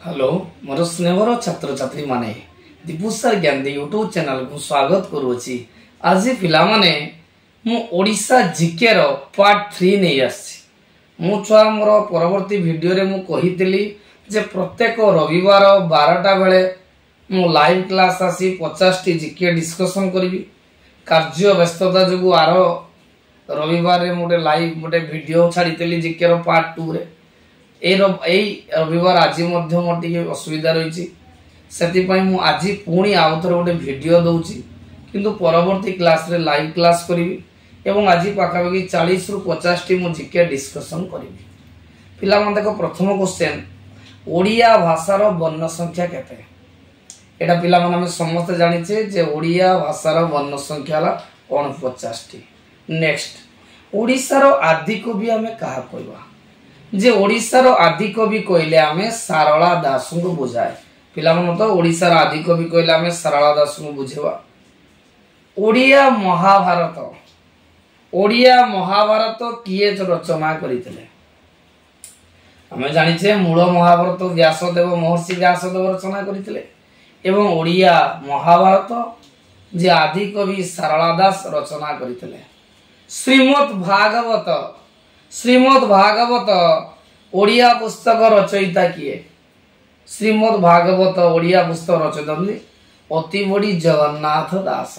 Hello मोर स्नेहर छात्र छात्री माने दीपुसार ज्ञानी यूट्यूब चैनल को स्वागत करुच्ची। आज पिला माने मु ओडिशा जीके रो पार्ट 3 नहीं आसी। मु छुआ मोर परवर्ती वीडियो रे मु कहितली जे प्रत्येक रविवार 12टा बेले मु लाइव क्लास आसी 50 टी जीके डिस्कशन करी। कार्य व्यस्तता जो आर रविवार रे मोटे लाइव मोटे वीडियो छाड़ीली जीके रो पार्ट 2 रे रविवार आज मोटे असुविधा रही से आज पुणी आउ थे गोटे वीडियो दूची किंतु परवर्ती क्लास रे लाइव क्लास करी एवं आज पाखापाखि 40 रु 50 टी मु जीके डिस्कशन करी। पिला मन देखो प्रथम क्वेश्चन ओडिया भाषार वर्ण संख्या केते? एटा पिला मन हम समस्त जानिछे जे ओडिया भाषार वर्ण संख्या हला 49 टी। नेक्स्ट ओडिसा रो आदि कवि हमें कहा कहबा जे ओडिसा रो आदि कवि कहले आमे सारला दास को बुझाए। पिला मन तो ओडिसा रो आदि कवि कहले आमे सारला दास को बुझेबा। ओडिया महाभारत किए रचना करितले? हमें जानिछे मूल महाभारत व्यासदेव महर्षि व्यासदेव रचना करितले एवं ओडिया महाभारत जे आदि कवि सारला दास रचना करितले। श्रीमद् भागवत ओडिया पुस्तक रचयिता किए? श्रीमद् भागवत ओडिया पुस्तक रचयिता अति बड़ी जगन्नाथ दास।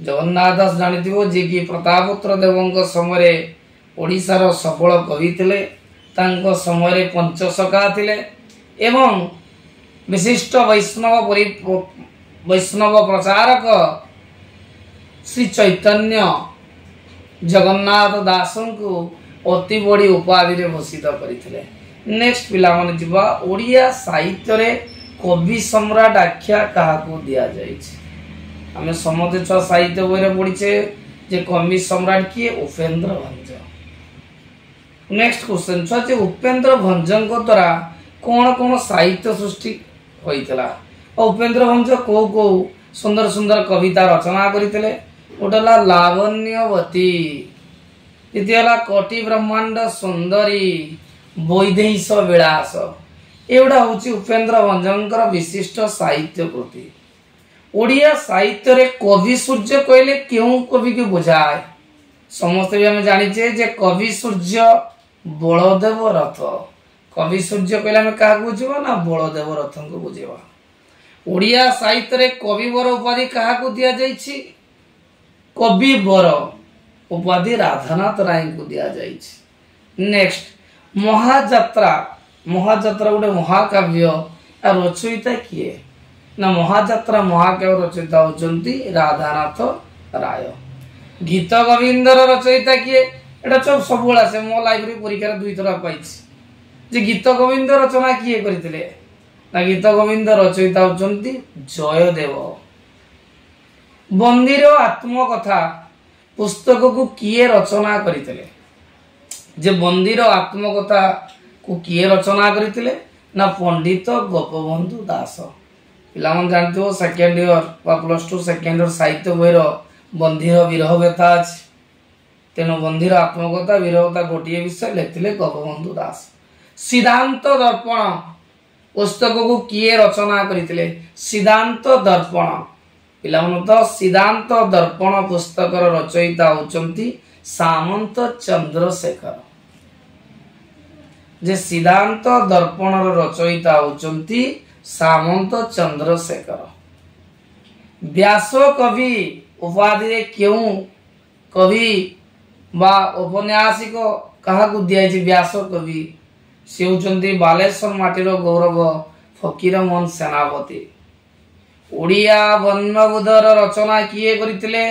जगन्नाथ दास जानिथिबो जे कि प्रतापपुत्र देवଙ୍କ समय ओडिशार सबल कवि थिले। तांको समय पंचसखा थिले एवं विशिष्ट वैष्णव प्रचारक श्री चैतन्य जगन्नाथ दासन को अति बड़ी उपाधि रे भूषित करथिले। नेक्स्ट पिला माने जिबा ओडिया साहित्य रे कवि सम्राट आख्या काहा को दिया जायछि? हमें समते छ साहित्य बही रे पढिछे जे कवि सम्राट किए? उपेंद्र भंज। नेक्स्ट क्वेश्चन छ जे उपेंद्र भंजन को द्वारा कोन कोन साहित्य सृष्टि होइतला? उपेंद्र भंज को सुंदर सुंदर कविता रचना करितले? उठला लावण्यवती, द्वितीयला कोटि ब्रह्मांड सुंदरी, वैदेश विलास। एवडा होची उपेंद्र भंजनकर विशिष्ट साहित्य कृति। ओडिया साहित्य रे कवि सूर्य कहले केउ कवि के बुझाए? समस्त भी हम जानिछे जे कवि सूर्य बलदेव रथ। कवि सूर्य कहले हम काहा बुझिबा ना बलदेव रथन को बुझिबा। ओडिया साहित्य रे कवि वर उपाधि काहा को दिया जायछि? कवि वर उपाधि राधानाथ राय को दिया जायछि। नेक्स्ट महाजात्रा। महाजात्रा गोटे महाकाव्य रचयिता किए ना? महाजात्रा महाकाव्य रचयिता होचंती राधानाथ राय। गीत गोविंदर रचयिता किए? एटा सब बळा से मो लाइब्रेरी परीक्षा दुई थरा पाइछि जे गीत गोविंद रचना किए करथिले ना? गीत गोविंद रचयिता होचंती जयदेव। बंदीर आत्मकथा पुस्तक को किए रचना करथिले? जे बंदीर आत्मकथा को किए रचना करथिले ना? पंडित गोपबंधु दास। पिला मन जानथिबो सेकेंड ईयर बा +2 सेकेंड ईयर साहित्य बहिर बंदीर विरह व्यथा अछि। तेनो बंदीर आत्मकथा विरहता गोटिए विषय लिखथिले गोपबंधु दास। सिद्धांत दर्पण पुस्तक को किए रचना करथिले? सिद्धांत दर्पण। पिला मन तो सिद्धांत दर्पण पुस्तक रचयिता होचंती सामंत चंद्रशेखर। जे सिद्धांत दर्पण रचयिता होचंती सामंत चंद्रशेखर। व्यास कवि उपाधि रे केउ कवि बा उपन्यासिक काहा को दियाछि? व्यास कवि से होचंती बालेश्वर माटीर गौरव फकीर मोहन सेनापति। ओडिया वर्णबोधर रचना किए करथिले?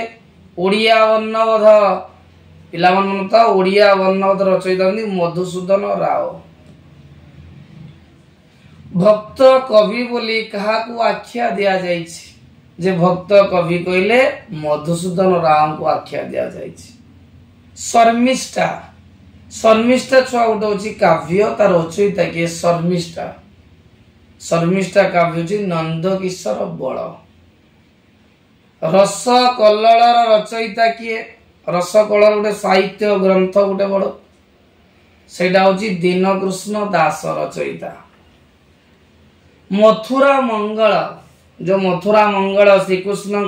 ओडिया वर्णबोध पिला मन तो ओडिया वर्णबोध रचयिता मधुसूदन राव। भक्त कवि बोली कहा को आख्या दिया जायछि? जे भक्त कवि कहले मधुसूदन राव को आख्या दिया जायछि। शर्मिष्ठा। शर्मिष्ठा छुआ गोटे होची काव्य तार रचयिता किए? शर्मिष्ठा। शर्मिष्ठा काव्य होची नंदकिशोर बळ। रस कल्लोळर रचयिता किए? रस कल्लोळ गोटे साहित्य ग्रंथ गोटे बड़ सेटा होची दीनकृष्ण दास रचयिता। मथुरा मंगल जो मथुरा मंगल श्रीकृष्ण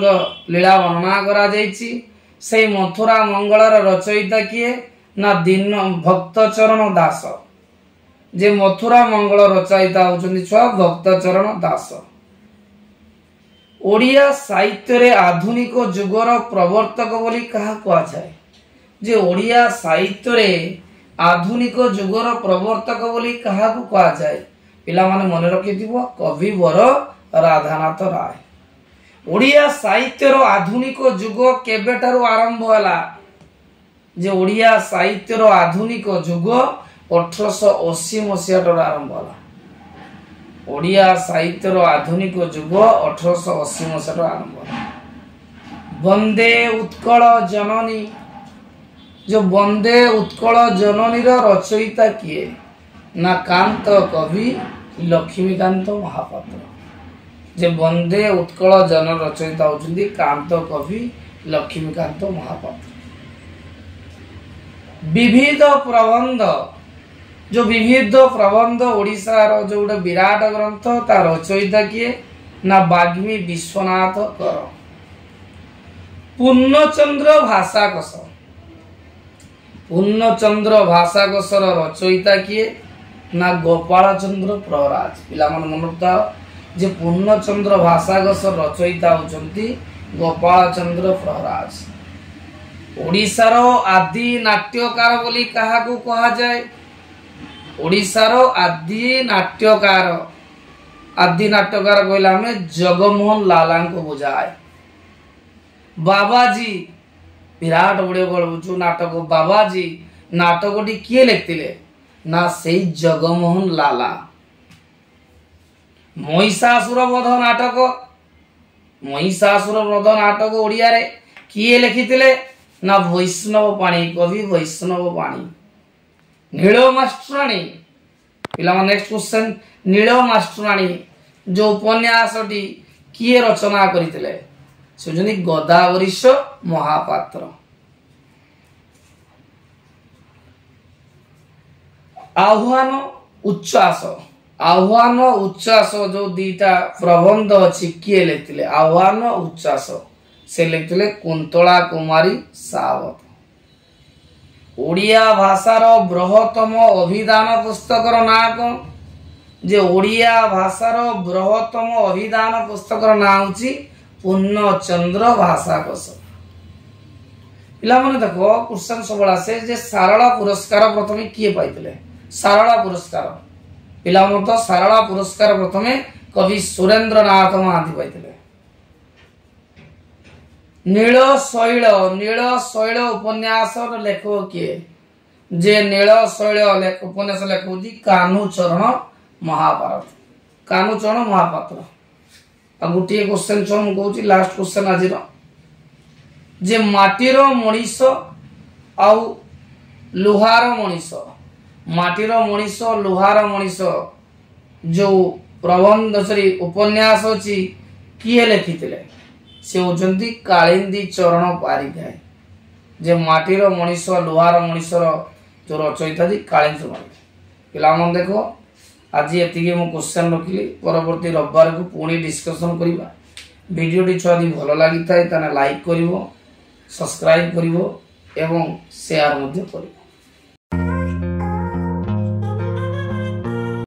लीला वर्णना करा जायछि से मथुरा मंगलर रचयिता किए ना दीन भक्तचरण दास जे मथुरा मंगल रचयिता होचंदी छुआ भक्तचरण दास। ओडिया साहित्य रे आधुनिक जुगर प्रवर्तक बोली कहा कुआ जाए जे ओडिया साहित्य रे आधुनिक जुगर प्रवर्तक बोली कहा को कुआ जाए पिला माने मने रखिथिबो कविवर राधानाथ राय। ओडिया साहित्य रो आधुनिक जुग केबेटारो आरंभ होला जे ओडिया साहित्य रो आधुनिक जुग 1880 मसिया रो आरंभ होला। ओडिया साहित्य रो आधुनिक जुग 1880 मसिया रो आरंभ होला। वंदे उत्कल जननी जो वंदे उत्कल जननी रो रचयिता किए ना कांत कवि लक्ष्मीकांत महापात्र जे वंदे उत्कल जन रचयिता होचंदी कांत कवि लक्ष्मीकांत महापात्र। विविध प्रबंध जो विविध प्रबंध ओडिशा रो जो गोटे विराट ग्रंथ ता रचयिता किए ना बाग्मी विश्वनाथ कर। पूर्णचंद्र भाषाकोश पूर्णचंद्र भाषाकोशर रचयिता किए ना गोपाल चंद्र प्रहराज। पिला मन मनता जे पूर्णचंद्र भाषाकोश रचयिता होचंती गोपाल चंद्र प्रहराज। ओडिशार आदि नाट्यकार बोली कहा को कहा जाए ओडिशार आदि नाट्यकार कहला हमें जगमोहन लाला को बुझाए। बाबाजी विराट बड़े गलबुचु नाटक बाबाजी नाटकटी किए लिखिले ना से जगमोहन लाला। महिषासुर वध नाटक ओडिया रे किए लिखिथिले ना वैष्णव पाणी कवि वैष्णव पाणी। नील मास्टराणी पिला नेक्स्ट क्वेश्चन नील मास्टराणी जो उपन्यासटी किए रचना करिथिले से जनी गोदावरीश महापात्र। आह्वान उच्चास जो दीटा प्रबंध अच्छी किए लिखिले आह्वान उच्चास से लिखिले कुंतला कुमारी सावत। ओडिया भाषार बृहत्तम अभिधान पुस्तकर ना कौन जे ओडिया भाषार बृहत्तम अभिधान पुस्तकर ना होची पूर्णचंद्र भाषाकोश। पिला माने देखो क्वेश्चन सबला से जे सारला पुरस्कार प्रथमे किए पाइतले सारला पुरस्कार पिला मन तो सारला पुरस्कार प्रथमे कवि सुरेंद्रनाथ महांती पाइतले। नील शैल उपन्यास लेखक किए जे नील शैल उपन्यास लेखक कान्हूचरण महापात्र। गोटे क्वेश्चन छो मु कहूची लास्ट क्वेश्चन आज जे माटीर मनीष आउ लुहार मनीष माटीर मनीष लुहार मनीष जो प्रबंध सरी उपन्यास अछि किए लिखिथिले से होचंती कालिंदी चरण पारिखाय। जे माटीर मनीष लुहार मनीषर जो रचयिता जी कालिंदी पारिखाय। पिला मन देखो आज एतिके मु क्वेश्चन रखिली परवर्ती रविवार को पुणी डिस्कशन करिबा। वीडियोटी छुआ दी भल लागि थाए ताने लाइक करिवो सब्सक्राइब करिवो एवं शेयर मध्य करिवो।